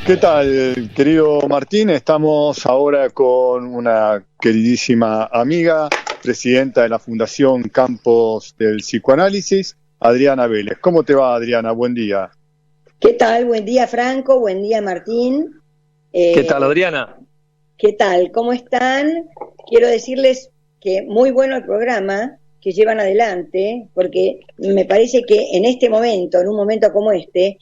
¿Qué tal, querido Martín? Estamos ahora con una queridísima amiga, presidenta de la Fundación Campos del Psicoanálisis, Adriana Vélez. ¿Cómo te va, Adriana? Buen día. ¿Qué tal? Buen día, Franco. Buen día, Martín. ¿Qué tal, Adriana? ¿Qué tal? ¿Cómo están? Quiero decirles que muy bueno el programa que llevan adelante, porque me parece que en este momento, en un momento como este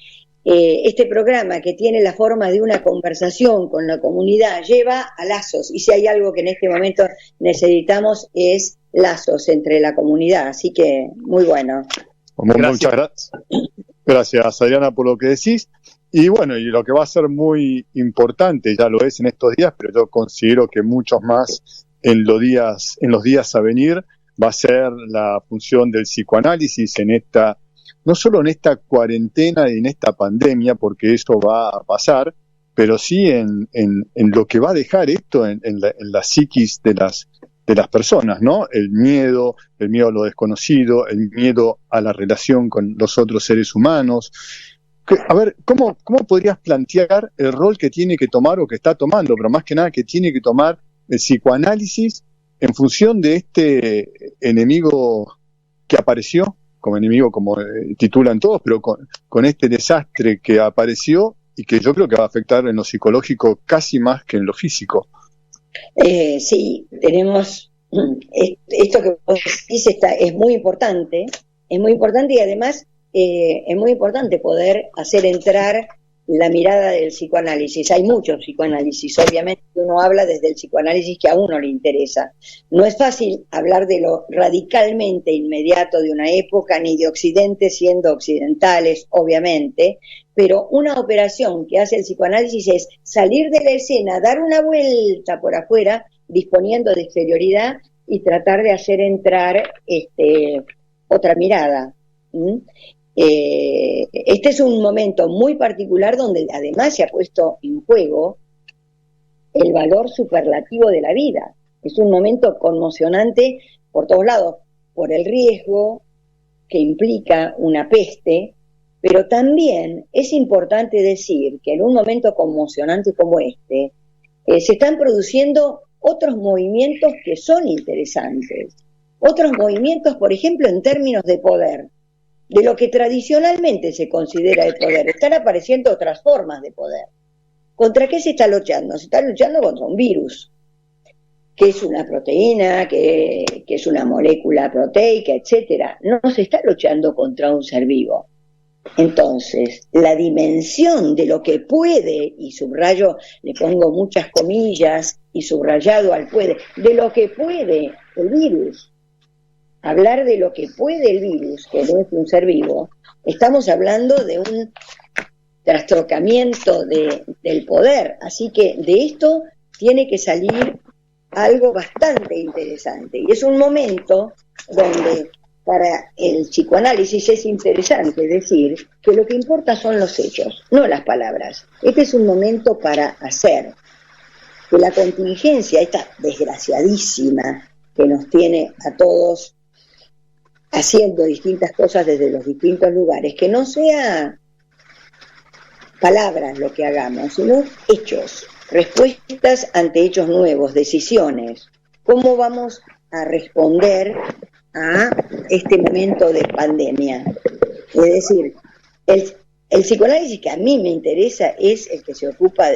programa que tiene la forma de una conversación con la comunidad lleva a lazos, y si hay algo que en este momento necesitamos es lazos entre la comunidad, así que muy bueno. Muchas gracias. Gracias, Adriana, por lo que decís. Y bueno, y lo que va a ser muy importante, ya lo es en estos días, pero yo considero que muchos más en los días a venir, va a ser la función del psicoanálisis en esta, no solo en esta cuarentena y en esta pandemia, porque eso va a pasar, pero sí en lo que va a dejar esto en la psiquis de las personas, ¿no? El miedo a lo desconocido, el miedo a la relación con los otros seres humanos. A ver, ¿cómo podrías plantear el rol que tiene que tomar o que está tomando, pero más que nada que tiene que tomar el psicoanálisis en función de este enemigo que apareció, como enemigo, como titulan todos, pero con este desastre que apareció y que yo creo que va a afectar en lo psicológico casi más que en lo físico? Sí, tenemos esto que vos decís es muy importante y además es muy importante poder hacer entrar la mirada del psicoanálisis. Hay muchos psicoanálisis, obviamente uno habla desde el psicoanálisis que a uno le interesa. No es fácil hablar de lo radicalmente inmediato de una época, ni de Occidente siendo occidentales, obviamente, pero una operación que hace el psicoanálisis es salir de la escena, dar una vuelta por afuera, disponiendo de exterioridad y tratar de hacer entrar otra mirada. Este es un momento muy particular donde además se ha puesto en juego el valor superlativo de la vida. Es un momento conmocionante por todos lados, por el riesgo que implica una peste, pero también es importante decir que en un momento conmocionante como se están produciendo otros movimientos que son interesantes. Otros movimientos, por ejemplo, en términos de poder. De lo que tradicionalmente se considera el poder, están apareciendo otras formas de poder. ¿Contra qué se está luchando? Se está luchando contra un virus, que es una proteína, que es una molécula proteica, etcétera. No se está luchando contra un ser vivo. Entonces, la dimensión de lo que puede, y subrayo, le pongo muchas comillas y subrayado al puede, de lo que puede el virus. Hablar de lo que puede el virus, que no es un ser vivo, estamos hablando de un trastrocamiento del poder. Así que de esto tiene que salir algo bastante interesante. Y es un momento donde para el psicoanálisis es interesante decir que lo que importa son los hechos, no las palabras. Este es un momento para hacer que la contingencia, esta desgraciadísima que nos tiene a todos haciendo distintas cosas desde los distintos lugares, que no sea palabras lo que hagamos, sino hechos, respuestas ante hechos nuevos, decisiones. ¿Cómo vamos a responder a este momento de pandemia? Es decir, el psicoanálisis que a mí me interesa es el que se ocupa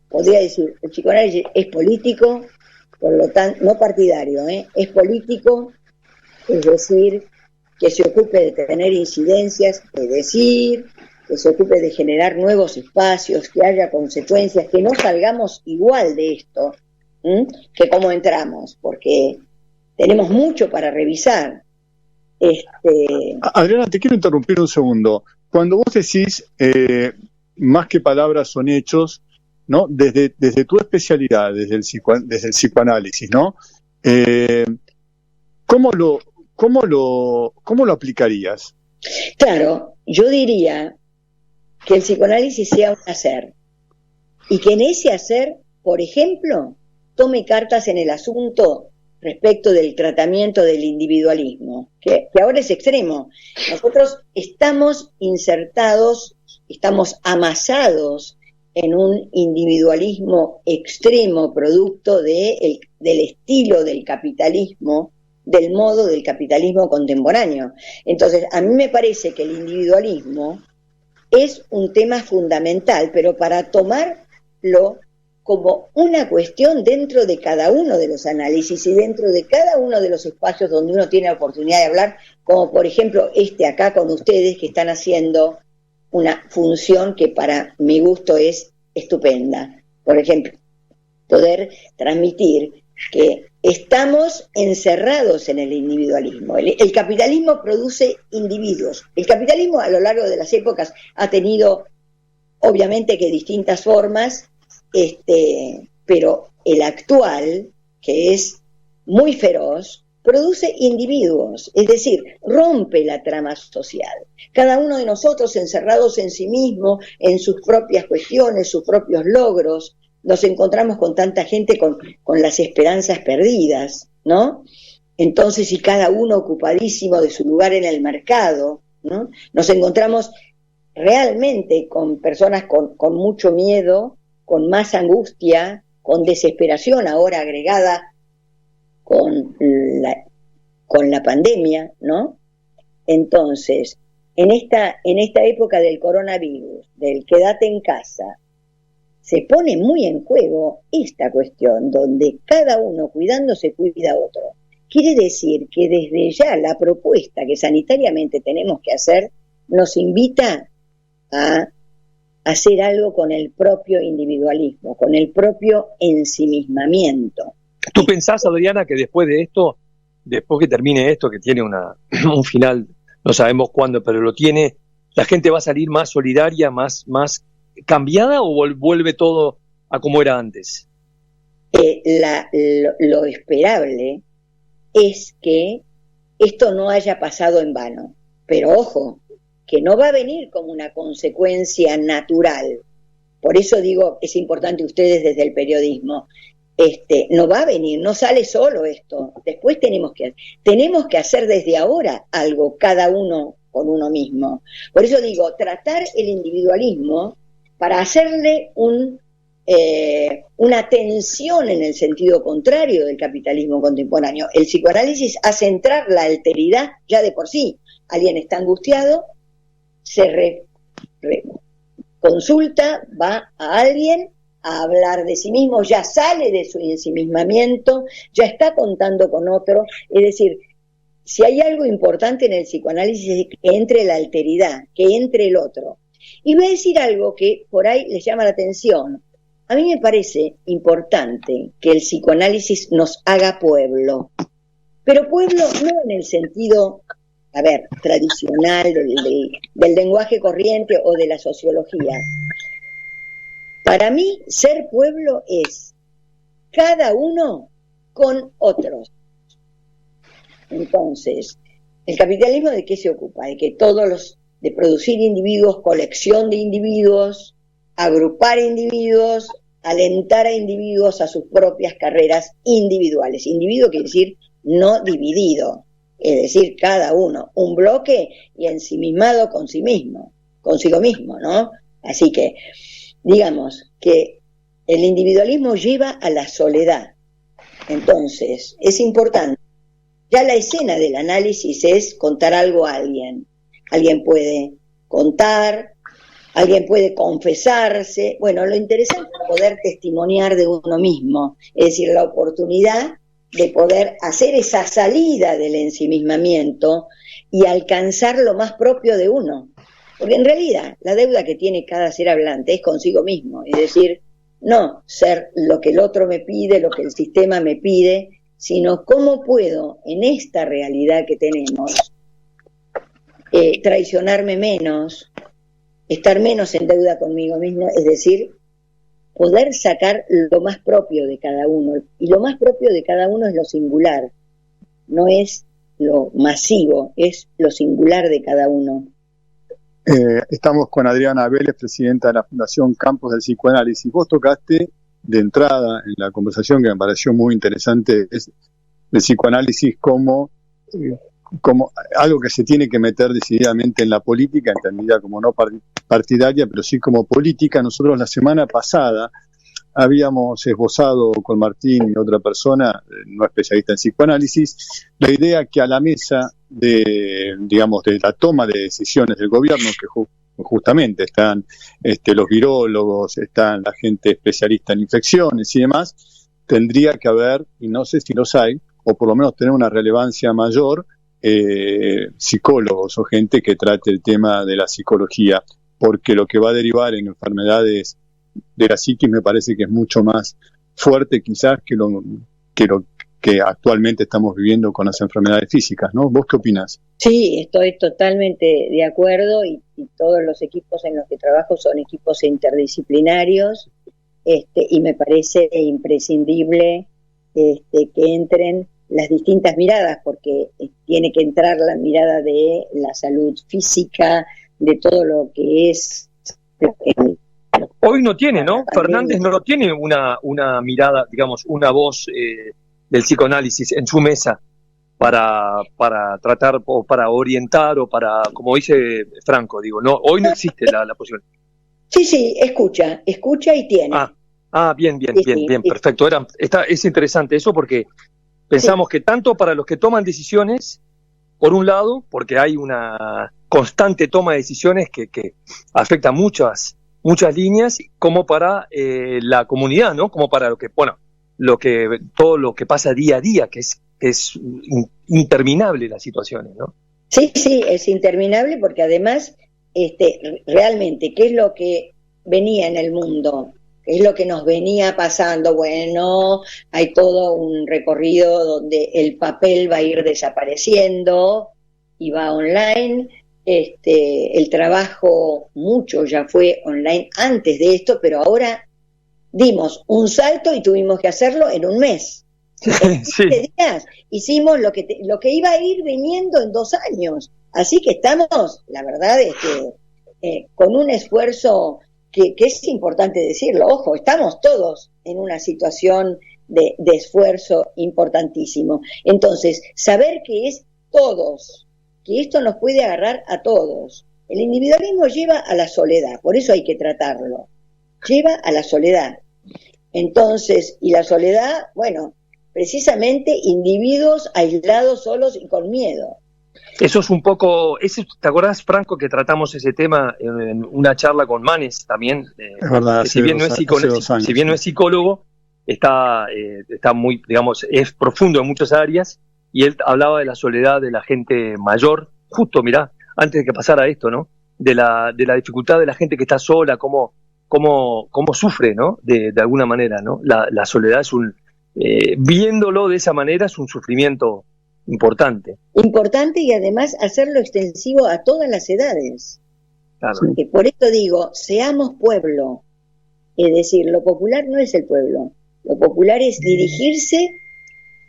podría decir, el psicoanálisis es político, por lo tanto, no partidario, es político, es decir, que se ocupe de tener incidencias, de decir, que se ocupe de generar nuevos espacios, que haya consecuencias, que no salgamos igual de esto que como entramos, porque tenemos mucho para revisar. Adriana, te quiero interrumpir un segundo. Cuando vos decís más que palabras son hechos, ¿no? Desde tu especialidad, desde el psicoanálisis, ¿no? ¿Cómo lo aplicarías? Claro, yo diría que el psicoanálisis sea un hacer y que en ese hacer, por ejemplo, tome cartas en el asunto respecto del tratamiento del individualismo, que ahora es extremo. Nosotros estamos insertados, estamos amasados en un individualismo extremo producto del estilo del capitalismo, del modo del capitalismo contemporáneo. Entonces, a mí me parece que el individualismo es un tema fundamental, pero para tomarlo como una cuestión dentro de cada uno de los análisis y dentro de cada uno de los espacios donde uno tiene la oportunidad de hablar, como por ejemplo acá con ustedes que están haciendo una función que para mi gusto es estupenda. Por ejemplo, poder transmitir que estamos encerrados en el individualismo. El capitalismo produce individuos. El capitalismo a lo largo de las épocas ha tenido, obviamente, que distintas formas, pero el actual, que es muy feroz, produce individuos, es decir, rompe la trama social. Cada uno de nosotros encerrados en sí mismo, en sus propias cuestiones, sus propios logros, nos encontramos con tanta gente con las esperanzas perdidas, ¿no? Entonces, y cada uno ocupadísimo de su lugar en el mercado, ¿no? Nos encontramos realmente con personas con mucho miedo, con más angustia, con desesperación ahora agregada con la pandemia, ¿no? Entonces, en esta época del coronavirus, del quédate en casa, se pone muy en juego esta cuestión, donde cada uno cuidándose cuida a otro. Quiere decir que desde ya la propuesta que sanitariamente tenemos que hacer nos invita a hacer algo con el propio individualismo, con el propio ensimismamiento. ¿Tú pensás, Adriana, que después de esto, después que termine esto, que tiene un final, no sabemos cuándo, pero lo tiene, la gente va a salir más solidaria, más cambiada, o vuelve todo a como era antes? Lo esperable es que esto no haya pasado en vano, pero ojo, que no va a venir como una consecuencia natural. Por eso digo, es importante ustedes desde el periodismo, no va a venir, no sale solo esto. Después tenemos que hacer desde ahora algo, cada uno con uno mismo. Por eso digo, tratar el individualismo para hacerle una tensión en el sentido contrario del capitalismo contemporáneo. El psicoanálisis hace entrar la alteridad ya de por sí. Alguien está angustiado, se consulta, va a alguien a hablar de sí mismo, ya sale de su ensimismamiento, ya está contando con otro. Es decir, si hay algo importante en el psicoanálisis es que entre la alteridad, que entre el otro. Y voy a decir algo que por ahí les llama la atención. A mí me parece importante que el psicoanálisis nos haga pueblo, pero pueblo no en el sentido, tradicional del lenguaje corriente o de la sociología. Para mí, ser pueblo es cada uno con otros. Entonces, ¿el capitalismo de qué se ocupa? De producir individuos, colección de individuos, agrupar individuos, alentar a individuos a sus propias carreras individuales. Individuo quiere decir no dividido, es decir, cada uno, un bloque y ensimismado consigo mismo, ¿no? Así que, digamos que el individualismo lleva a la soledad. Entonces, es importante. Ya la escena del análisis es contar algo a alguien. Alguien puede contar, alguien puede confesarse. Bueno, lo interesante es poder testimoniar de uno mismo, es decir, la oportunidad de poder hacer esa salida del ensimismamiento y alcanzar lo más propio de uno. Porque en realidad la deuda que tiene cada ser hablante es consigo mismo, es decir, no ser lo que el otro me pide, lo que el sistema me pide, sino cómo puedo en esta realidad que tenemos traicionarme menos, estar menos en deuda conmigo mismo, es decir, poder sacar lo más propio de cada uno. Y lo más propio de cada uno es lo singular, no es lo masivo, es lo singular de cada uno. Estamos con Adriana Vélez, presidenta de la Fundación Campos del Psicoanálisis. Vos tocaste de entrada en la conversación, que me pareció muy interesante, es el psicoanálisis como algo que se tiene que meter decididamente en la política, entendida como no partidaria, pero sí como política. Nosotros la semana pasada habíamos esbozado con Martín y otra persona, no especialista en psicoanálisis, la idea que a la mesa de la toma de decisiones del gobierno, que justamente están los virólogos, están la gente especialista en infecciones y demás, tendría que haber, y no sé si los hay, o por lo menos tener una relevancia mayor, psicólogos o gente que trate el tema de la psicología, porque lo que va a derivar en enfermedades de la psiquis me parece que es mucho más fuerte quizás que lo que actualmente estamos viviendo con las enfermedades físicas, ¿no? ¿Vos qué opinás? Sí, estoy totalmente de acuerdo y todos los equipos en los que trabajo son equipos interdisciplinarios, y me parece imprescindible que entren las distintas miradas, porque tiene que entrar la mirada de la salud física, de todo lo que es... Hoy no tiene, ¿no? Fernández no tiene una mirada, digamos, una voz del psicoanálisis en su mesa para tratar o para orientar o para, como dice Franco, digo, no, hoy no existe la posibilidad. Sí, escucha y tiene. Bien, Sí. perfecto. Es interesante eso porque pensamos que tanto para los que toman decisiones, por un lado, porque hay una constante toma de decisiones que afecta muchas líneas, como para la comunidad, ¿no? Como para todo lo que pasa día a día, que es interminable las situaciones, ¿no? Sí, es interminable porque además, realmente, ¿qué es lo que venía en el mundo? ¿Qué es lo que nos venía pasando? Bueno, hay todo un recorrido donde el papel va a ir desapareciendo y va online. El trabajo mucho ya fue online antes de esto, pero ahora dimos un salto y tuvimos que hacerlo en un mes. En 15 días hicimos lo que iba a ir viniendo en 2 años. Así que estamos, la verdad es que con un esfuerzo que es importante decirlo, ojo, estamos todos en una situación de esfuerzo importantísimo. Entonces, saber que es todos, que esto nos puede agarrar a todos. El individualismo lleva a la soledad, por eso hay que tratarlo. Lleva a la soledad. Entonces, y la soledad, bueno, precisamente individuos aislados, solos y con miedo. Eso es un poco, ¿te acordás, Franco, que tratamos ese tema en una charla con Manes también? Es verdad, si bien no es psicólogo, está muy, digamos, es profundo en muchas áreas, y él hablaba de la soledad de la gente mayor, justo, mirá, antes de que pasara esto, ¿no? De la dificultad de la gente que está sola, cómo sufre, ¿no? De alguna manera, ¿no? La soledad es viéndolo de esa manera, es un sufrimiento importante y además hacerlo extensivo a todas las edades. Claro. Por esto digo, seamos pueblo, es decir, lo popular no es el pueblo, lo popular es dirigirse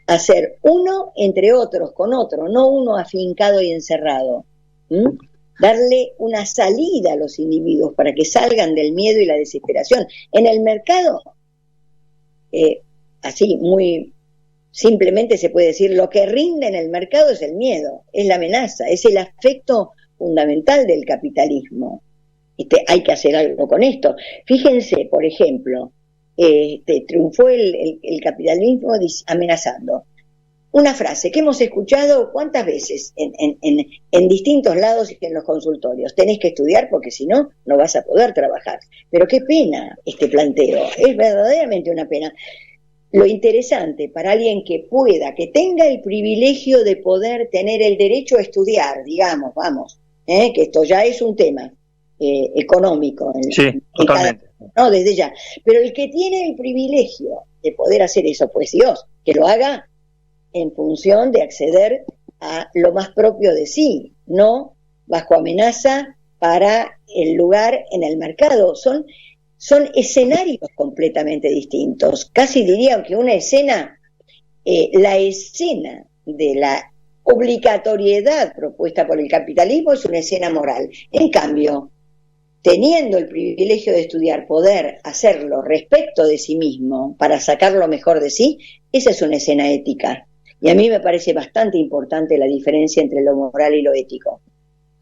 a ser uno entre otros, con otro, no uno afincado y encerrado. Darle una salida a los individuos para que salgan del miedo y la desesperación. En el mercado, así muy simplemente se puede decir, lo que rinde en el mercado es el miedo, es la amenaza, es el afecto fundamental del capitalismo. Hay que hacer algo con esto. Fíjense, por ejemplo, triunfó el capitalismo amenazando. Una frase que hemos escuchado cuántas veces en distintos lados y en los consultorios. Tenés que estudiar porque si no, no vas a poder trabajar. Pero qué pena este planteo, es verdaderamente una pena. Lo interesante para alguien que tenga el privilegio de poder tener el derecho a estudiar, digamos, que esto ya es un tema económico. Sí, totalmente. No, desde ya. Pero el que tiene el privilegio de poder hacer eso, pues Dios, que lo haga en función de acceder a lo más propio de sí, no bajo amenaza para el lugar en el mercado. Son escenarios completamente distintos. Casi diría que una escena, la escena de la obligatoriedad propuesta por el capitalismo es una escena moral. En cambio, teniendo el privilegio de estudiar, poder hacerlo respecto de sí mismo para sacar lo mejor de sí, esa es una escena ética. Y a mí me parece bastante importante la diferencia entre lo moral y lo ético.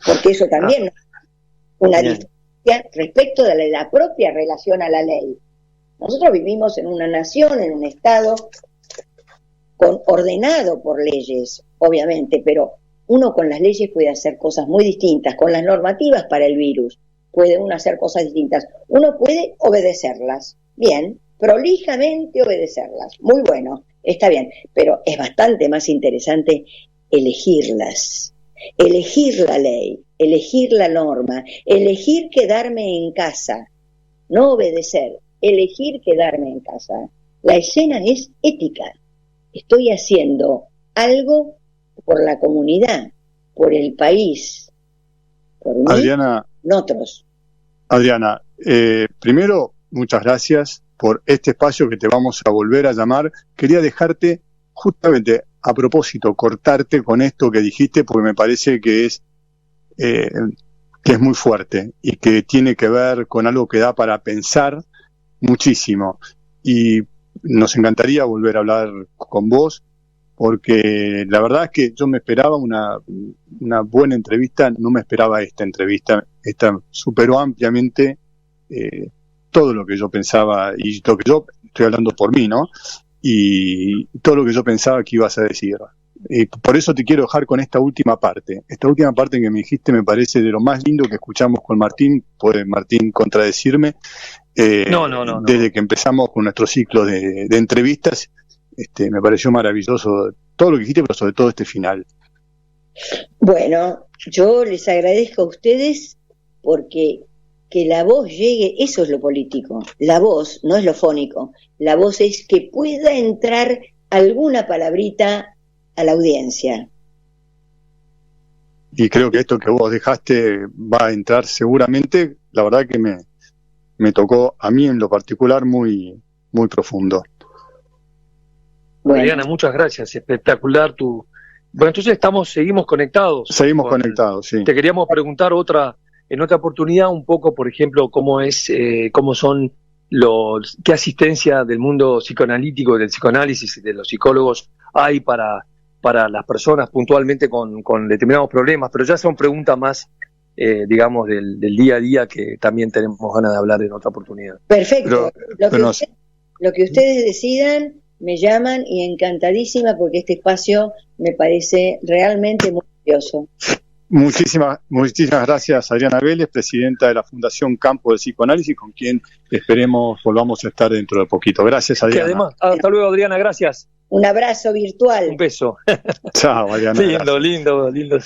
Porque eso también es una diferencia. respecto de la propia relación a la ley. Nosotros vivimos en una nación, en un Estado ordenado por leyes, obviamente, pero uno con las leyes puede hacer cosas muy distintas, con las normativas para el virus puede uno hacer cosas distintas. Uno puede obedecerlas, bien, prolijamente obedecerlas, muy bueno, está bien, pero es bastante más interesante elegirlas, elegir la ley, elegir la norma, elegir quedarme en casa, no obedecer, elegir quedarme en casa. La escena es ética. Estoy haciendo algo por la comunidad, por el país, por mí, Adriana, nosotros. Adriana, primero, muchas gracias por este espacio que te vamos a volver a llamar. Quería dejarte justamente a propósito, cortarte con esto que dijiste, porque me parece que es muy fuerte y que tiene que ver con algo que da para pensar muchísimo. Y nos encantaría volver a hablar con vos, porque la verdad es que yo me esperaba una buena entrevista, no me esperaba esta entrevista. Esta superó ampliamente todo lo que yo pensaba, y lo que yo estoy hablando por mí, ¿no? Y todo lo que yo pensaba que ibas a decir. Y por eso te quiero dejar con esta última parte. Esta última parte que me dijiste me parece de lo más lindo que escuchamos con Martín. Puede Martín contradecirme. No. Desde que empezamos con nuestro ciclo de entrevistas, me pareció maravilloso todo lo que dijiste, pero sobre todo este final. Bueno, yo les agradezco a ustedes porque que la voz llegue, eso es lo político. La voz no es lo fónico. La voz es que pueda entrar alguna palabrita a la audiencia. Y creo que esto que vos dejaste va a entrar seguramente. La verdad que me tocó a mí en lo particular muy, muy profundo. Bueno. Adriana, muchas gracias, espectacular tu... Bueno, entonces seguimos conectados. Seguimos conectados, sí. Te queríamos preguntar en otra oportunidad un poco, por ejemplo, cómo son qué asistencia del mundo psicoanalítico, del psicoanálisis y de los psicólogos hay para las personas puntualmente con determinados problemas, pero ya son preguntas más, digamos, del día a día, que también tenemos ganas de hablar en otra oportunidad. Perfecto. Lo que ustedes decidan, me llaman y encantadísima, porque este espacio me parece realmente muy valioso. Muchísimas gracias, Adriana Vélez, presidenta de la Fundación Campo del Psicoanálisis, con quien esperemos volvamos a estar dentro de poquito. Gracias, Adriana. Que además, hasta luego, Adriana, gracias. Un abrazo virtual. Un beso. Chao, Adriana. Lindo.